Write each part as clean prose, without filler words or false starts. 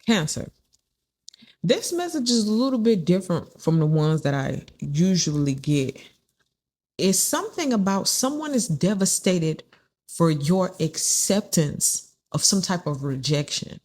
Cancer. This message is a little bit different from the ones that I usually get. It's something about someone is devastated for your acceptance of some type of rejection.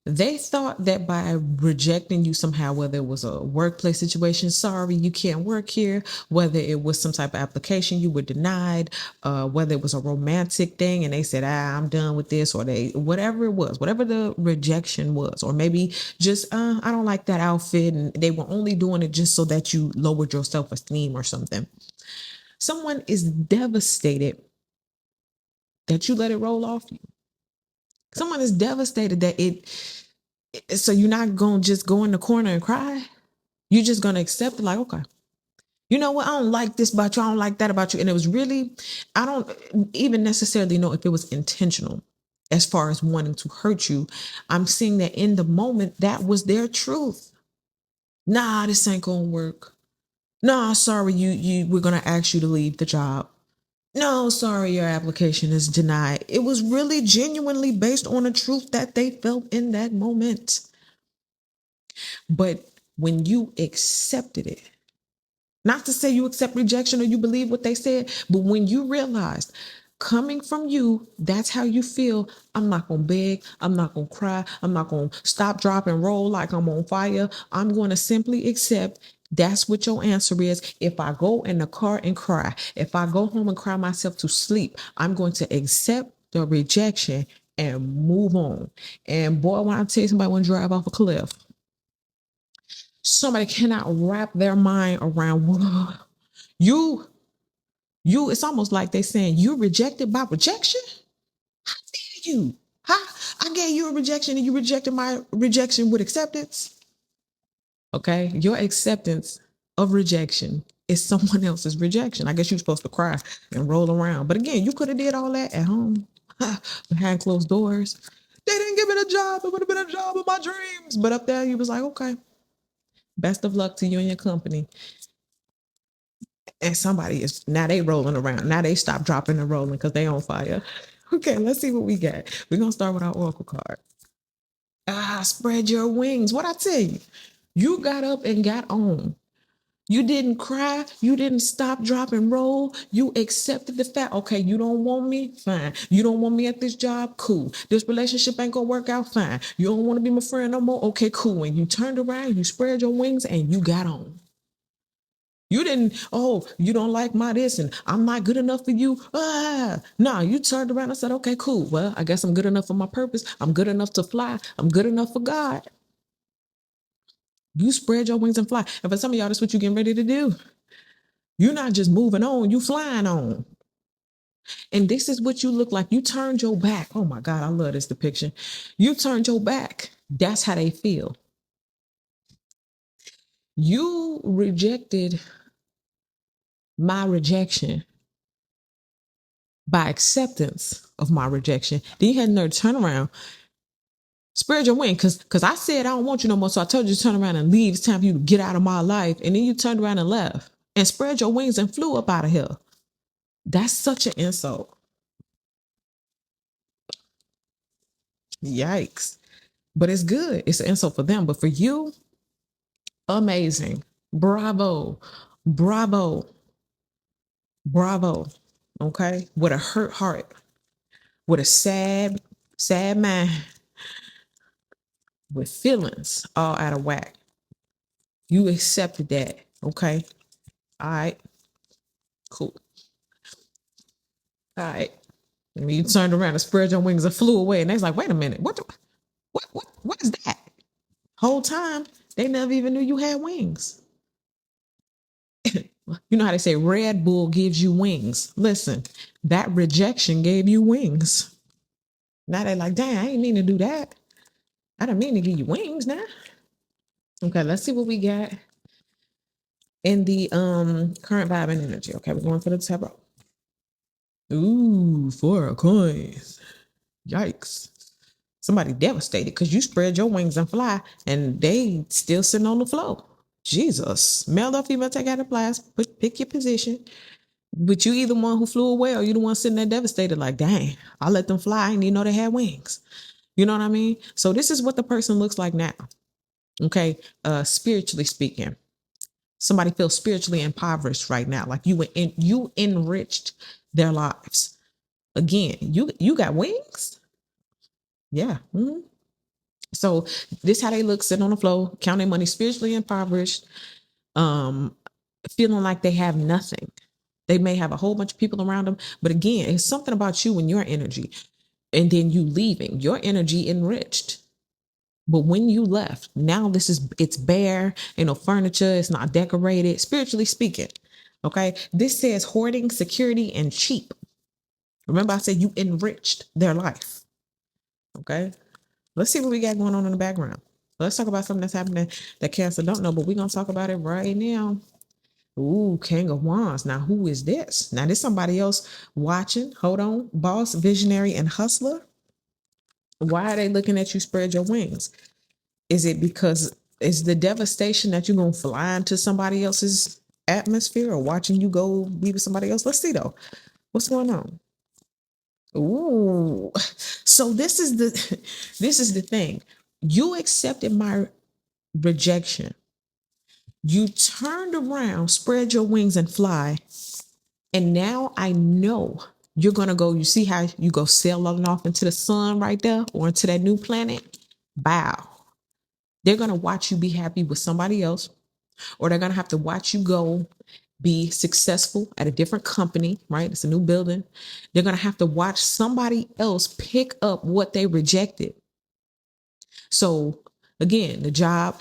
They thought that by rejecting you somehow, whether it was a workplace situation, sorry, you can't work here, whether it was some type of application you were denied, whether it was a romantic thing and they said, I'm done with this, or they, whatever it was, whatever the rejection was, or maybe just, I don't like that outfit. And they were only doing it just so that you lowered your self-esteem or something. Someone is devastated that you let it roll off you. Someone is devastated that so you're not going to just go in the corner and cry. You're just going to accept it like, okay, you know what? I don't like this about you. I don't like that about you. And it was really, I don't even necessarily know if it was intentional as far as wanting to hurt you. I'm seeing that in the moment, that was their truth. Nah, this ain't going to work. Nah, sorry, we're going to ask you to leave the job. No, sorry, your application is denied. It was really genuinely based on a truth that they felt in that moment. But when you accepted it, not to say you accept rejection or you believe what they said, but when you realized coming from you, that's how you feel. I'm not going to beg. I'm not going to cry. I'm not going to stop, drop, and roll like I'm on fire. I'm going to simply accept. That's what your answer is. If I go in the car and cry, if I go home and cry myself to sleep, I'm going to accept the rejection and move on. And boy, when I tell you somebody want to drive off a cliff, somebody cannot wrap their mind around you. It's almost like they saying you rejected by rejection. How dare you? I gave you a rejection and you rejected my rejection with acceptance. Okay, your acceptance of rejection is someone else's rejection. I guess you're supposed to cry and roll around, but again, you could have did all that at home behind closed doors. They didn't give me the job. It would have been a job of my dreams, but up there, you was like, okay, best of luck to you and your company. And somebody is now they rolling around. Now they stop dropping and rolling because they on fire. Okay, let's see what we got. We're gonna start with our oracle card. Spread your wings. What I tell you, you got up and got on. You didn't cry. You didn't stop, drop, and roll. You accepted the fact, okay, you don't want me? Fine. You don't want me at this job? Cool. This relationship ain't gonna work out? Fine. You don't want to be my friend no more? Okay, cool. And you turned around, you spread your wings, and you got on. You didn't, you don't like my this and I'm not good enough for you. No, you turned around and said, okay, cool. Well, I guess I'm good enough for my purpose. I'm good enough to fly. I'm good enough for God. You spread your wings and fly. And for some of y'all, that's what you're getting ready to do. You're not just moving on, you flying on. And this is what you look like. You turned your back. Oh my God, I love this depiction. You turned your back. That's how they feel. You rejected my rejection by acceptance of my rejection. Then you had another turnaround. Spread your wing, because I said I don't want you no more. So I told you to turn around and leave. It's time for you to get out of my life. And then you turned around and left and spread your wings and flew up out of here. That's such an insult. Yikes. But it's good. It's an insult for them. But for you, amazing. Bravo. Bravo. Bravo. Okay. With a hurt heart, with a sad mind, with feelings all out of whack. You accepted that. Okay. All right. Cool. All right. And you turned around and spread your wings and flew away. And they was like, wait a minute. What is that? Whole time, they never even knew you had wings. You know how they say Red Bull gives you wings. Listen, that rejection gave you wings. Now they're like, dang, I ain't mean to do that. I didn't mean to give you wings now. Okay, let's see what we got in the current vibe and energy. Okay, we're going for the tarot. Ooh, 4 of coins. Yikes. Somebody devastated because you spread your wings and fly and they still sitting on the floor. Jesus. Male or female, take out the class, pick your position. But you either one who flew away or you the one sitting there devastated like, dang, I let them fly. I didn't even know they had wings. You know what I mean? So this is what the person looks like now. Okay. Spiritually speaking, somebody feels spiritually impoverished right now. Like you enriched their lives. Again, you got wings. Yeah. Mm-hmm. So this how they look sitting on the floor, counting money, spiritually impoverished, um, feeling like they have nothing. They may have a whole bunch of people around them, but again, it's something about you and your energy. And then you leaving, your energy enriched. But when you left, now it's bare, furniture, it's not decorated, spiritually speaking. Okay. This says hoarding, security, and cheap. Remember, I said you enriched their life. Okay. Let's see what we got going on in the background. Let's talk about something that's happening that Cancer don't know, but we're going to talk about it right now. Ooh, King of Wands. Now, who is this? Now, there's somebody else watching. Hold on. Boss, visionary, and hustler. Why are they looking at you spread your wings? Is it because it's the devastation that you're going to fly into somebody else's atmosphere or watching you go be with somebody else? Let's see, though. What's going on? Ooh. So this is the thing. You accepted my rejection. You turned around, spread your wings and fly. And now I know you're going to go, you see how you go sailing off into the sun right there or into that new planet? Bow. They're going to watch you be happy with somebody else, or they're going to have to watch you go be successful at a different company, right? It's a new building. They're going to have to watch somebody else pick up what they rejected. So again, the job,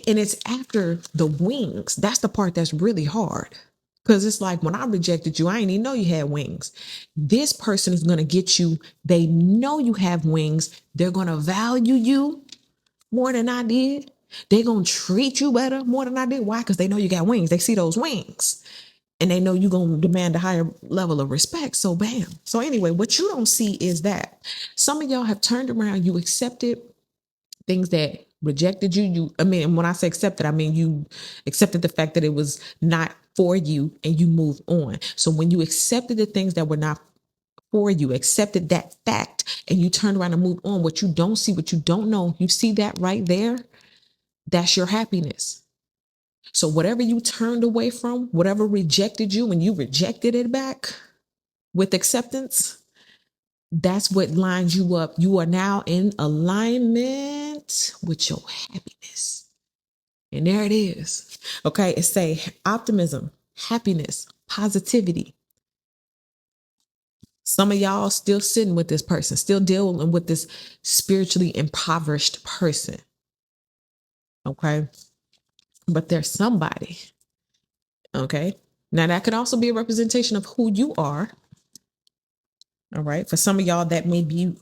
and it's after the wings. That's the part that's really hard. Because it's like when I rejected you, I didn't even know you had wings. This person is going to get you. They know you have wings. They're going to value you more than I did. They're going to treat you better more than I did. Why? Because they know you got wings. They see those wings and they know you're going to demand a higher level of respect. So bam. So anyway, what you don't see is that some of y'all have turned around. You accepted things that rejected you. I mean, when I say accepted, I mean you accepted the fact that it was not for you and you moved on. So when you accepted the things that were not for you, accepted that fact, and you turned around and moved on, what you don't see, what you don't know, you see that right there? That's your happiness. So whatever you turned away from, whatever rejected you, and you rejected it back with acceptance, that's what lines you up. You are now in alignment with your happiness. And there it is. Okay. It's say optimism, happiness, positivity. Some of y'all still sitting with this person, still dealing with this spiritually impoverished person. Okay. But there's somebody. Okay. Now that could also be a representation of who you are. All right. For some of y'all, that may be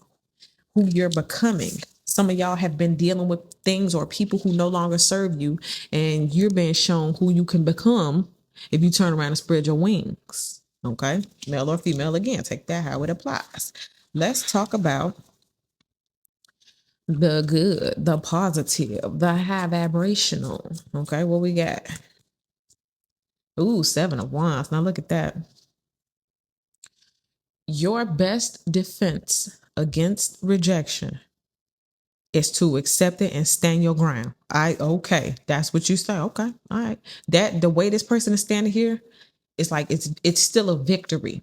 who you're becoming. Some of y'all have been dealing with things or people who no longer serve you, and you're being shown who you can become if you turn around and spread your wings. Okay. Male or female, again, take that how it applies. Let's talk about the good, the positive, the high vibrational. Okay. What we got? Ooh, 7 of Wands. Now look at that. Your best defense against rejection is to accept it and stand your ground. Okay, that's what you say. Okay, all right. That the way this person is standing here, it's like it's still a victory.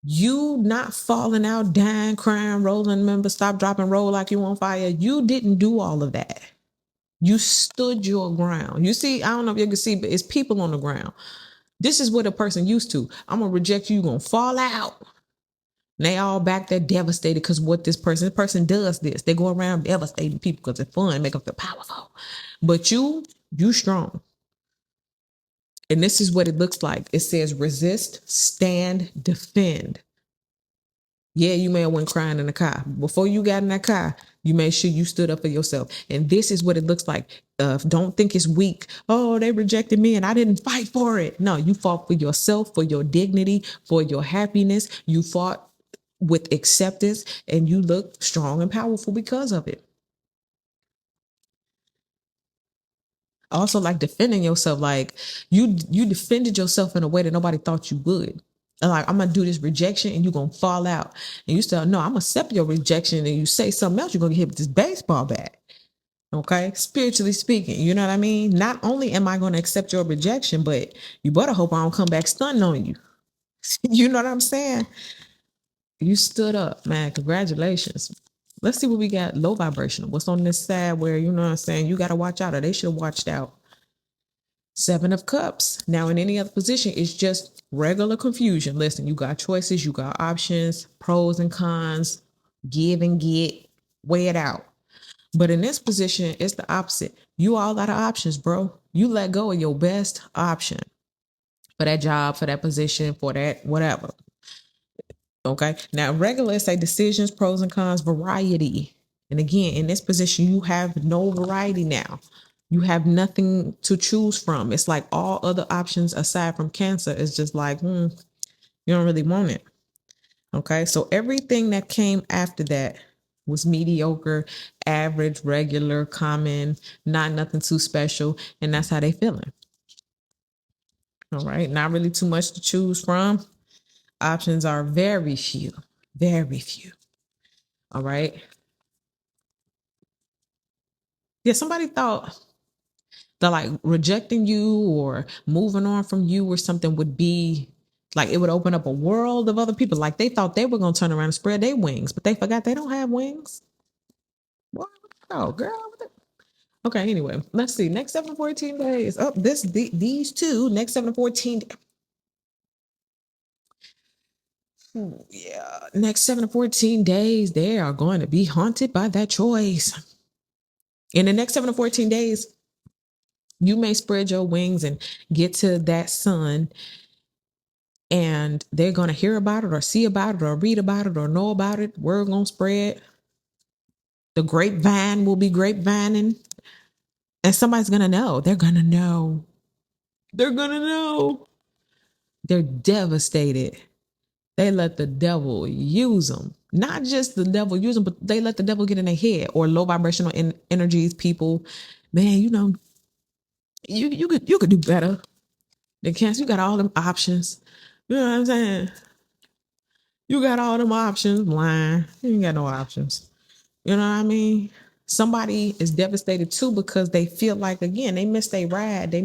You not falling out, dying, crying, rolling, remember, stop, dropping, roll like you on fire. You didn't do all of that. You stood your ground. You see, I don't know if you can see, but it's people on the ground. This is what a person used to. I'm gonna reject you. You're gonna fall out. And they all back there devastated because what this person does this. They go around devastating people because it's fun, make them feel powerful. But you strong. And this is what it looks like. It says resist, stand, defend. Yeah, you may have went crying in the car. Before you got in that car, you made sure you stood up for yourself. And this is what it looks like. Don't think it's weak. Oh, they rejected me and I didn't fight for it. No, you fought for yourself, for your dignity, for your happiness. You fought with acceptance and you look strong and powerful because of it. Also, like defending yourself, like you defended yourself in a way that nobody thought you would. like, I'm gonna do this rejection and you're gonna fall out. And you say, no, I'm gonna accept your rejection, and you say something else, you're gonna get hit with this baseball bat. Okay, spiritually speaking, you know what I mean? Not only am I gonna accept your rejection, but you better hope I don't come back stunned on you. You know what I'm saying? You stood up, man. Congratulations. Let's see what we got. Low vibrational. What's on this side where, you know what I'm saying, you gotta watch out, or they should have watched out. Seven of Cups. Now, in any other position, it's just regular confusion. Listen, you got choices, you got options, pros and cons, give and get, weigh it out. But in this position, it's the opposite. You all got options, bro. You let go of your best option for that job, for that position, for that whatever. Okay. Now, regular say decisions, pros and cons, variety. And again, in this position, you have no variety now. You have nothing to choose from. It's like all other options aside from Cancer is just like, you don't really want it. Okay. So everything that came after that was mediocre, average, regular, common, not nothing too special. And that's how they feeling. All right. Not really too much to choose from. Options are very few, very few. All right. Yeah, somebody thought that like rejecting you or moving on from you or something would be like it would open up a world of other people. Like they thought they were going to turn around and spread their wings, but they forgot they don't have wings. What? Oh, girl. Okay, anyway, let's see. Next 7 to 14 days. Oh, these two, next 7 to 14. Yeah, next 7 to 14 days, they are going to be haunted by that choice. In the next 7 to 14 days, you may spread your wings and get to that sun, and they're going to hear about it or see about it or read about it or know about it. Word going to spread. The grapevine will be grapevining, and somebody's going to know. They're going to know. They're going to know. They're devastated. They let the devil use them. Not just the devil use them, but they let the devil get in their head, or low vibrational energies, people. Man, you know, you could do better than Cancer. You got all them options. You know what I'm saying? You got all them options. Blind. You ain't got no options. You know what I mean? Somebody is devastated too because they feel like, again, they missed their ride. They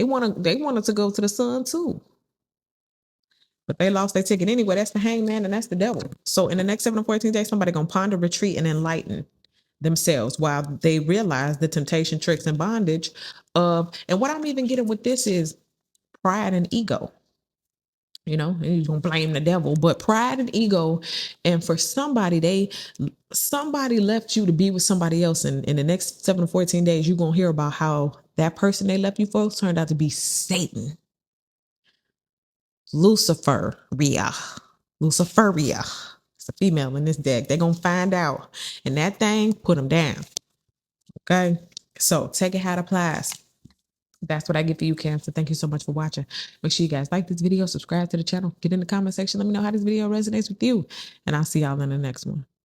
wanted to go to the sun too. But they lost their ticket anyway. That's the hangman and that's the devil. So in the next 7 to 14 days, somebody gonna ponder, retreat, and enlighten themselves while they realize the temptation, tricks, and bondage of, and what I'm even getting with this is pride and ego. You know, and you're gonna blame the devil, but pride and ego, and for somebody left you to be with somebody else, and in the next 7 to 14 days, you're gonna hear about how that person they left you for turned out to be Satan, Luciferia. It's a female in this deck. They're gonna find out, and that thing put them down. Okay, so take it how it applies. That's what I get for you, Cancer. Thank you so much for watching. Make sure you guys like this video, subscribe to the channel, get in the comment section. Let me know how this video resonates with you. And I'll see y'all in the next one.